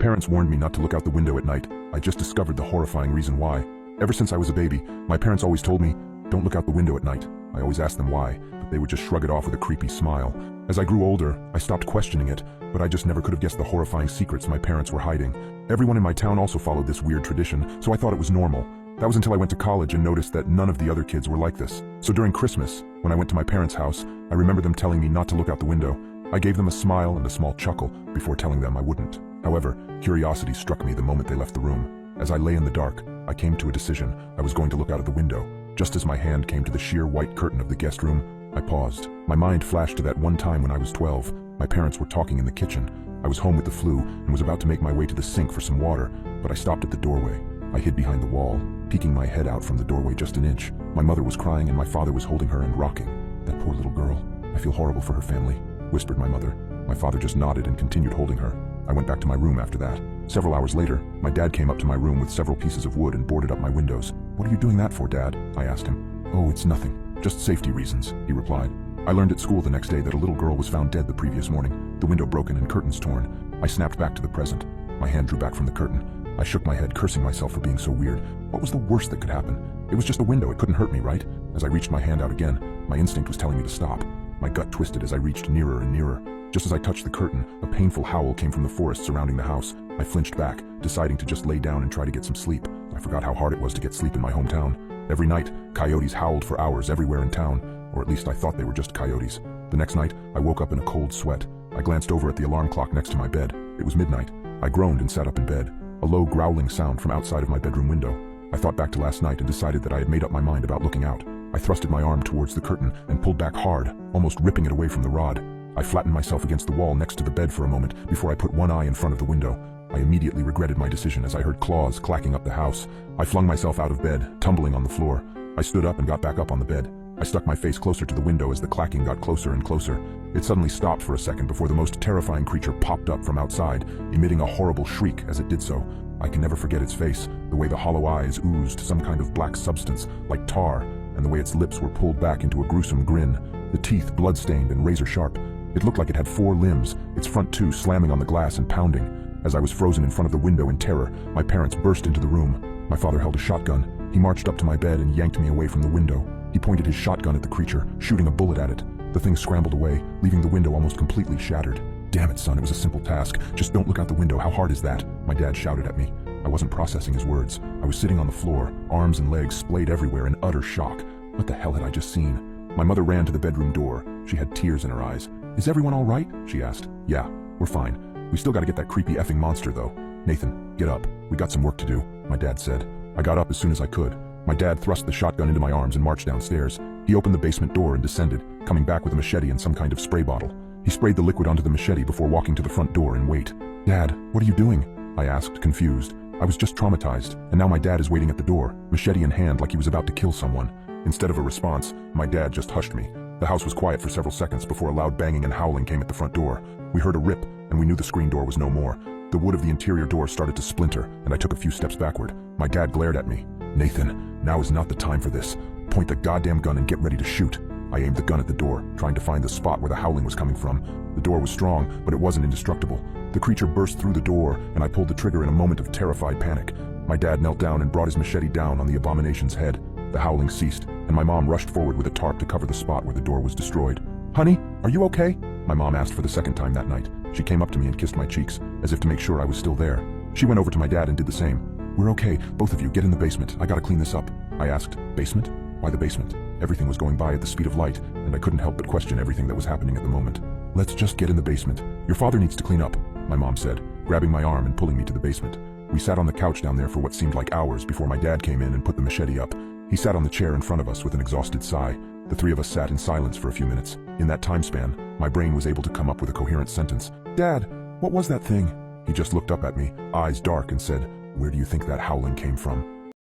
parents warned me not to look out the window at night. I just discovered the horrifying reason why. Ever since I was a baby, my parents always told me, don't look out the window at night. I always asked them why, but they would just shrug it off with a creepy smile. As I grew older, I stopped questioning it, but I just never could have guessed the horrifying secrets my parents were hiding. Everyone in my town also followed this weird tradition, so I thought it was normal. That was until I went to college and noticed that none of the other kids were like this. So during Christmas, when I went to my parents' house, I remember them telling me not to look out the window. I gave them a smile and a small chuckle before telling them I wouldn't. However, curiosity struck me the moment they left the room. As I lay in the dark, I came to a decision. I was going to look out of the window. Just as my hand came to the sheer white curtain of the guest room, I paused. My mind flashed to that one time when I was 12. My parents were talking in the kitchen. I was home with the flu and was about to make my way to the sink for some water, but I stopped at the doorway. I hid behind the wall, peeking my head out from the doorway just an inch. My mother was crying and my father was holding her and rocking. That poor little girl. I feel horrible for her family, whispered my mother. My father just nodded and continued holding her. I went back to my room after that. Several hours later, my dad came up to my room with several pieces of wood and boarded up my windows. What are you doing that for, Dad? I asked him. Oh, it's nothing. Just safety reasons, he replied. I learned at school the next day that a little girl was found dead the previous morning, the window broken and curtains torn. I snapped back to the present. My hand drew back from the curtain. I shook my head, cursing myself for being so weird. What was the worst that could happen? It was just a window, it couldn't hurt me, right? As I reached my hand out again, my instinct was telling me to stop. My gut twisted as I reached nearer and nearer. Just as I touched the curtain, a painful howl came from the forest surrounding the house. I flinched back, deciding to just lay down and try to get some sleep. I forgot how hard it was to get sleep in my hometown. Every night, coyotes howled for hours everywhere in town, or at least I thought they were just coyotes. The next night, I woke up in a cold sweat. I glanced over at the alarm clock next to my bed. It was midnight. I groaned and sat up in bed. A low growling sound from outside of my bedroom window. I thought back to last night and decided that I had made up my mind about looking out. I thrusted my arm towards the curtain and pulled back hard, almost ripping it away from the rod. I flattened myself against the wall next to the bed for a moment before I put one eye in front of the window. I immediately regretted my decision as I heard claws clacking up the house. I flung myself out of bed, tumbling on the floor. I stood up and got back up on the bed. I stuck my face closer to the window as the clacking got closer and closer. It suddenly stopped for a second before the most terrifying creature popped up from outside, emitting a horrible shriek as it did so. I can never forget its face, the way the hollow eyes oozed some kind of black substance, like tar, and the way its lips were pulled back into a gruesome grin, the teeth blood-stained and razor-sharp. It looked like it had 4 limbs, its front 2 slamming on the glass and pounding. As I was frozen in front of the window in terror, my parents burst into the room. My father held a shotgun. He marched up to my bed and yanked me away from the window. He pointed his shotgun at the creature, shooting a bullet at it. The thing scrambled away, leaving the window almost completely shattered. Damn it, son, it was a simple task. Just don't look out the window. How hard is that? My dad shouted at me. I wasn't processing his words. I was sitting on the floor, arms and legs splayed everywhere in utter shock. What the hell had I just seen? My mother ran to the bedroom door. She had tears in her eyes. Is everyone all right? She asked. Yeah, we're fine. We still gotta get that creepy effing monster, though. Nathan, get up. We got some work to do, my dad said. I got up as soon as I could. My dad thrust the shotgun into my arms and marched downstairs. He opened the basement door and descended, coming back with a machete and some kind of spray bottle. He sprayed the liquid onto the machete before walking to the front door and wait. Dad, what are you doing? I asked, confused. I was just traumatized, and now my dad is waiting at the door, machete in hand like he was about to kill someone. Instead of a response, my dad just hushed me. The house was quiet for several seconds before a loud banging and howling came at the front door. We heard a rip, and we knew the screen door was no more. The wood of the interior door started to splinter, and I took a few steps backward. My dad glared at me. Nathan, now is not the time for this. Point the goddamn gun and get ready to shoot. I aimed the gun at the door, trying to find the spot where the howling was coming from. The door was strong, but it wasn't indestructible. The creature burst through the door, and I pulled the trigger in a moment of terrified panic. My dad knelt down and brought his machete down on the abomination's head. The howling ceased, and my mom rushed forward with a tarp to cover the spot where the door was destroyed. Honey, are you okay? My mom asked for the second time that night. She came up to me and kissed my cheeks, as if to make sure I was still there. She went over to my dad and did the same. We're okay, both of you, get in the basement. I gotta clean this up. I asked, basement? Why the basement? Everything was going by at the speed of light, and I couldn't help but question everything that was happening at the moment. Let's just get in the basement. Your father needs to clean up, my mom said, grabbing my arm and pulling me to the basement. We sat on the couch down there for what seemed like hours before my dad came in and put the machete up. He sat on the chair in front of us with an exhausted sigh. The three of us sat in silence for a few minutes. In that time span, my brain was able to come up with a coherent sentence. Dad, what was that thing? He just looked up at me, eyes dark, and said, Where do you think that howling came from?